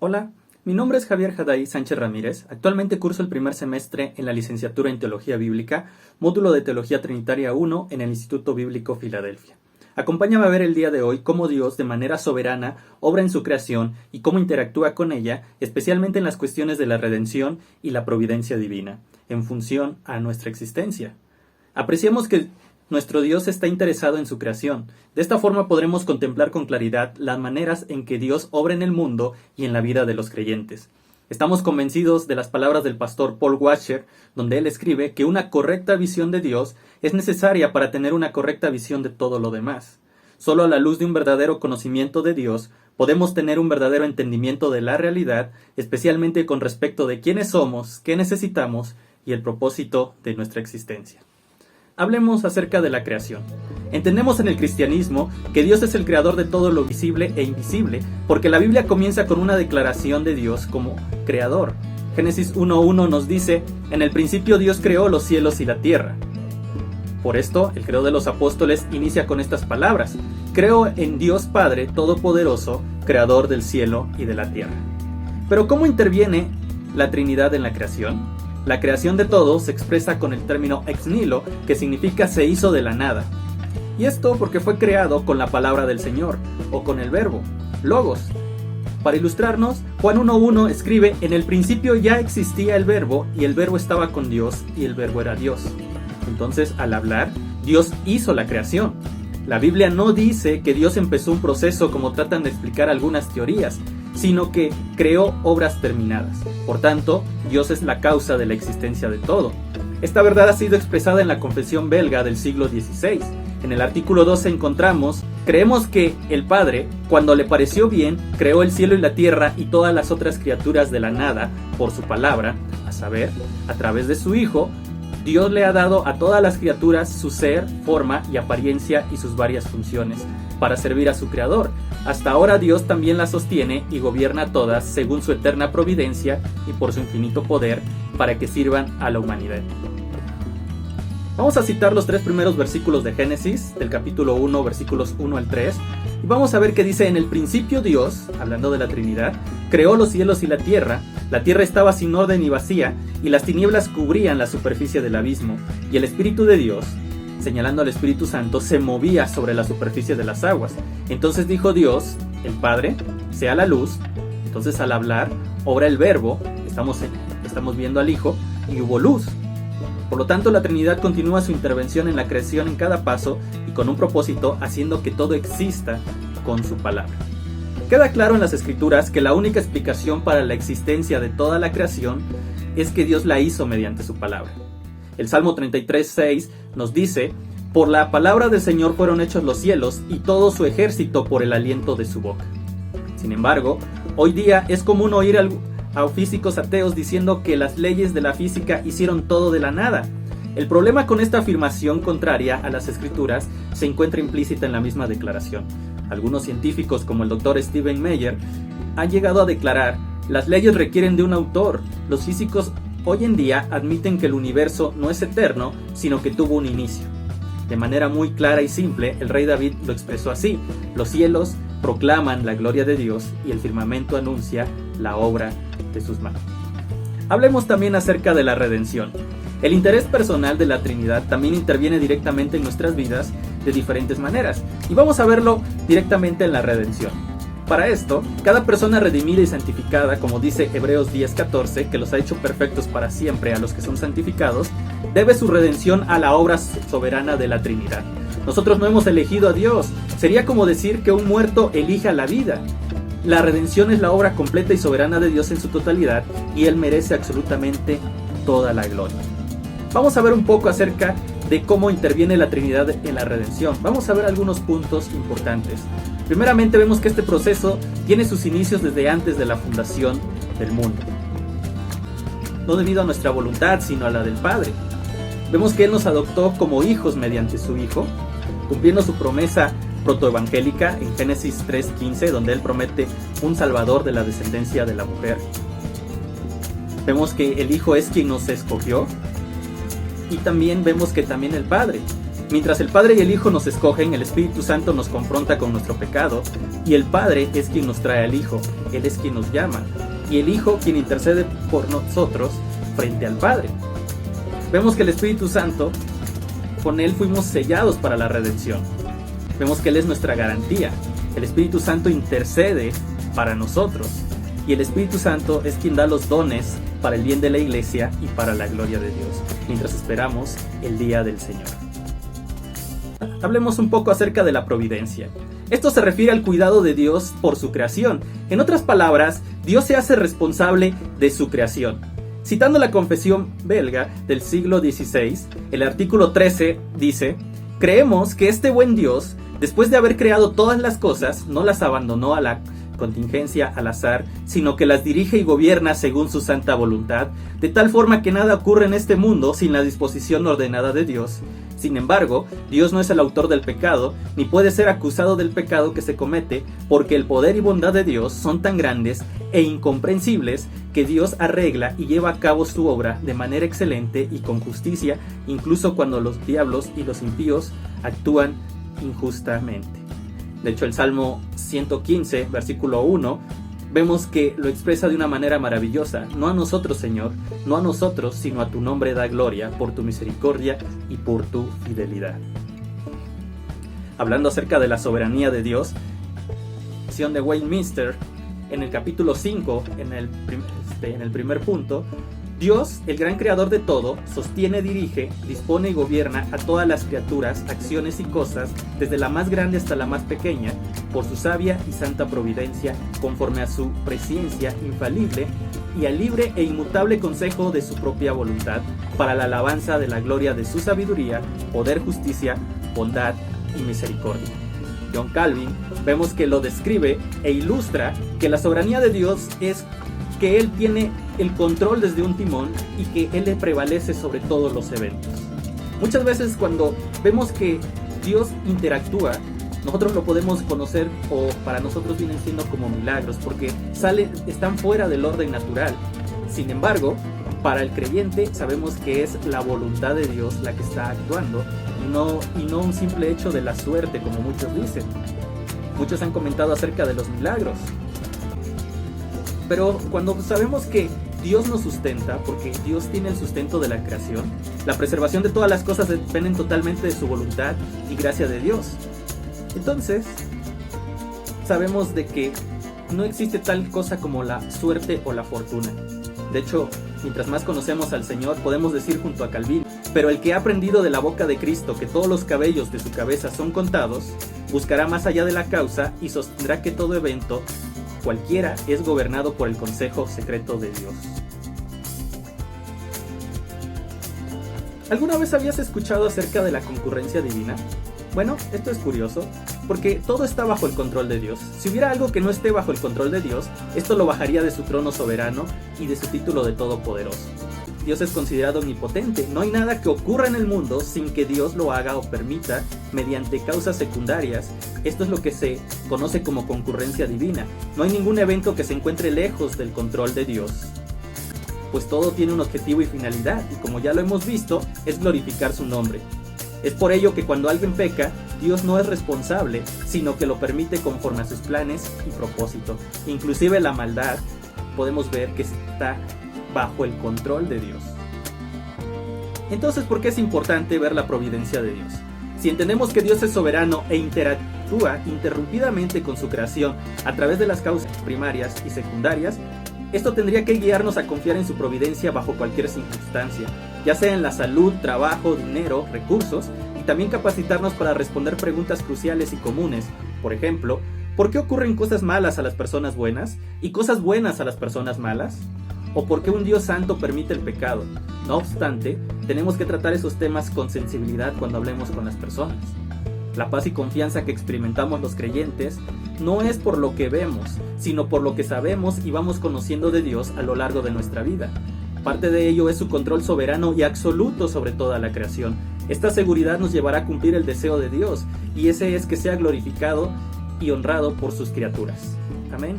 Hola, mi nombre es Javier Jadaí Sánchez Ramírez. Actualmente curso el primer semestre en la licenciatura en Teología Bíblica, módulo de Teología Trinitaria 1 en el Instituto Bíblico Filadelfia. Acompáñame a ver el día de hoy cómo Dios, de manera soberana, obra en su creación y cómo interactúa con ella, especialmente en las cuestiones de la redención y la providencia divina, en función a nuestra existencia. Apreciamos que nuestro Dios está interesado en su creación. De esta forma podremos contemplar con claridad las maneras en que Dios obra en el mundo y en la vida de los creyentes. Estamos convencidos de las palabras del pastor Paul Washer, donde él escribe que una correcta visión de Dios es necesaria para tener una correcta visión de todo lo demás. Solo a la luz de un verdadero conocimiento de Dios podemos tener un verdadero entendimiento de la realidad, especialmente con respecto de quiénes somos, qué necesitamos y el propósito de nuestra existencia. Hablemos acerca de la creación. Entendemos en el cristianismo que Dios es el creador de todo lo visible e invisible, porque la Biblia comienza con una declaración de Dios como creador. Génesis 1:1 nos dice: en el principio Dios creó los cielos y la tierra. Por esto, el credo de los apóstoles inicia con estas palabras: creo en Dios Padre Todopoderoso, creador del cielo y de la tierra. Pero ¿cómo interviene la Trinidad en la creación? La creación de todo se expresa con el término ex nihilo, que significa se hizo de la nada. Y esto porque fue creado con la palabra del Señor, o con el verbo, logos. Para ilustrarnos, Juan 1:1 escribe: en el principio ya existía el verbo, y el verbo estaba con Dios, y el verbo era Dios. Entonces, al hablar, Dios hizo la creación. La Biblia no dice que Dios empezó un proceso como tratan de explicar algunas teorías, sino que creó obras terminadas. Por tanto, Dios es la causa de la existencia de todo. Esta verdad ha sido expresada en la Confesión belga del siglo XVI. En el artículo 12 encontramos: creemos que el Padre, cuando le pareció bien, creó el cielo y la tierra y todas las otras criaturas de la nada por su palabra, a saber, a través de su Hijo. Dios le ha dado a todas las criaturas su ser, forma y apariencia y sus varias funciones, para servir a su Creador. Hasta ahora Dios también las sostiene y gobierna a todas según su eterna providencia y por su infinito poder, para que sirvan a la humanidad. Vamos a citar los 3 primeros versículos de Génesis, del capítulo 1, versículos 1 al 3, y vamos a ver que dice: en el principio Dios, hablando de la Trinidad, creó los cielos y la tierra estaba sin orden y vacía, y las tinieblas cubrían la superficie del abismo, y el Espíritu de Dios, señalando al Espíritu Santo, se movía sobre la superficie de las aguas. Entonces dijo Dios, el Padre, sea la luz. Entonces al hablar, obra el verbo, estamos viendo al Hijo, y hubo luz. Por lo tanto, la Trinidad continúa su intervención en la creación en cada paso y con un propósito, haciendo que todo exista con su palabra. Queda claro en las Escrituras que la única explicación para la existencia de toda la creación es que Dios la hizo mediante su palabra. El Salmo 33:6 nos dice: por la palabra del Señor fueron hechos los cielos y todo su ejército por el aliento de su boca. Sin embargo, hoy día es común oír a físicos ateos diciendo que las leyes de la física hicieron todo de la nada. El problema con esta afirmación contraria a las Escrituras se encuentra implícita en la misma declaración. Algunos científicos, como el Dr. Stephen Meyer, han llegado a declarar: las leyes requieren de un autor. Los físicos hoy en día admiten que el universo no es eterno, sino que tuvo un inicio. De manera muy clara y simple, el rey David lo expresó así: los cielos proclaman la gloria de Dios y el firmamento anuncia la obra de sus manos. Hablemos también acerca de la redención. El interés personal de la Trinidad también interviene directamente en nuestras vidas de diferentes maneras, y vamos a verlo directamente en la redención. Para esto, cada persona redimida y santificada, como dice Hebreos 10:14, que los ha hecho perfectos para siempre a los que son santificados, debe su redención a la obra soberana de la Trinidad. Nosotros no hemos elegido a Dios. Sería como decir que un muerto elige a la vida. La redención es la obra completa y soberana de Dios en su totalidad, y Él merece absolutamente toda la gloria. Vamos a ver un poco acerca de cómo interviene la Trinidad en la redención. Vamos a ver algunos puntos importantes. Primeramente, vemos que este proceso tiene sus inicios desde antes de la fundación del mundo. No debido a nuestra voluntad, sino a la del Padre. Vemos que Él nos adoptó como hijos mediante su Hijo, cumpliendo su promesa protoevangélica en Génesis 3:15, donde Él promete un Salvador de la descendencia de la mujer. Vemos que el Hijo es quien nos escogió, y también vemos que también el Padre Mientras el Padre y el Hijo nos escogen, el Espíritu Santo nos confronta con nuestro pecado, y el Padre es quien nos trae al Hijo, Él es quien nos llama, y el Hijo quien intercede por nosotros frente al Padre. Vemos que el Espíritu Santo, con Él fuimos sellados para la redención. Vemos que Él es nuestra garantía. El Espíritu Santo intercede para nosotros, y el Espíritu Santo es quien da los dones para el bien de la iglesia y para la gloria de Dios, mientras esperamos el día del Señor. Hablemos un poco acerca de la providencia. Esto se refiere al cuidado de Dios por su creación. En otras palabras, Dios se hace responsable de su creación. Citando la confesión belga del siglo XVI, el artículo 13 dice: creemos que este buen Dios, después de haber creado todas las cosas, no las abandonó a la contingencia, al azar, sino que las dirige y gobierna según su santa voluntad, de tal forma que nada ocurre en este mundo sin la disposición ordenada de Dios. Sin embargo, Dios no es el autor del pecado, ni puede ser acusado del pecado que se comete, porque el poder y bondad de Dios son tan grandes e incomprensibles que Dios arregla y lleva a cabo su obra de manera excelente y con justicia, incluso cuando los diablos y los impíos actúan injustamente. De hecho, el Salmo 115, versículo 1, vemos que lo expresa de una manera maravillosa. No a nosotros, Señor, no a nosotros, sino a tu nombre da gloria, por tu misericordia y por tu fidelidad. Hablando acerca de la soberanía de Dios, de Westminster, en el capítulo 5, en el primer punto, Dios, el gran creador de todo, sostiene, dirige, dispone y gobierna a todas las criaturas, acciones y cosas, desde la más grande hasta la más pequeña, por su sabia y santa providencia, conforme a su presciencia infalible y al libre e inmutable consejo de su propia voluntad, para la alabanza de la gloria de su sabiduría, poder, justicia, bondad y misericordia. John Calvin, vemos que lo describe e ilustra que la soberanía de Dios es que Él tiene el control desde un timón y que Él le prevalece sobre todos los eventos. Muchas veces cuando vemos que Dios interactúa, nosotros lo podemos conocer o para nosotros vienen siendo como milagros, porque están fuera del orden natural. Sin embargo, para el creyente sabemos que es la voluntad de Dios la que está actuando y no un simple hecho de la suerte, como muchos dicen. Muchos han comentado acerca de los milagros. Pero cuando sabemos que Dios nos sustenta, porque Dios tiene el sustento de la creación, la preservación de todas las cosas dependen totalmente de su voluntad y gracia de Dios. Entonces, sabemos de que no existe tal cosa como la suerte o la fortuna. De hecho, mientras más conocemos al Señor, podemos decir junto a Calvino: pero el que ha aprendido de la boca de Cristo que todos los cabellos de su cabeza son contados, buscará más allá de la causa y sostendrá que todo evento cualquiera es gobernado por el consejo secreto de Dios. ¿Alguna vez habías escuchado acerca de la concurrencia divina? Bueno, esto es curioso, porque todo está bajo el control de Dios. Si hubiera algo que no esté bajo el control de Dios, esto lo bajaría de su trono soberano y de su título de todopoderoso. Dios es considerado omnipotente. No hay nada que ocurra en el mundo sin que Dios lo haga o permita mediante causas secundarias. Esto es lo que se conoce como concurrencia divina. No hay ningún evento que se encuentre lejos del control de Dios, pues todo tiene un objetivo y finalidad, y como ya lo hemos visto, es glorificar su nombre. Es por ello que cuando alguien peca, Dios no es responsable, sino que lo permite conforme a sus planes y propósito. Inclusive la maldad, podemos ver que está bajo el control de Dios. Entonces, ¿por qué es importante ver la providencia de Dios? Si entendemos que Dios es soberano e interactúa interrumpidamente con su creación a través de las causas primarias y secundarias, esto tendría que guiarnos a confiar en su providencia bajo cualquier circunstancia, ya sea en la salud, trabajo, dinero, recursos, y también capacitarnos para responder preguntas cruciales y comunes. Por ejemplo, ¿por qué ocurren cosas malas a las personas buenas y cosas buenas a las personas malas? ¿O por qué un Dios santo permite el pecado? No obstante, tenemos que tratar esos temas con sensibilidad cuando hablemos con las personas. La paz y confianza que experimentamos los creyentes no es por lo que vemos, sino por lo que sabemos y vamos conociendo de Dios a lo largo de nuestra vida. Parte de ello es su control soberano y absoluto sobre toda la creación. Esta seguridad nos llevará a cumplir el deseo de Dios, y ese es que sea glorificado y honrado por sus criaturas. Amén.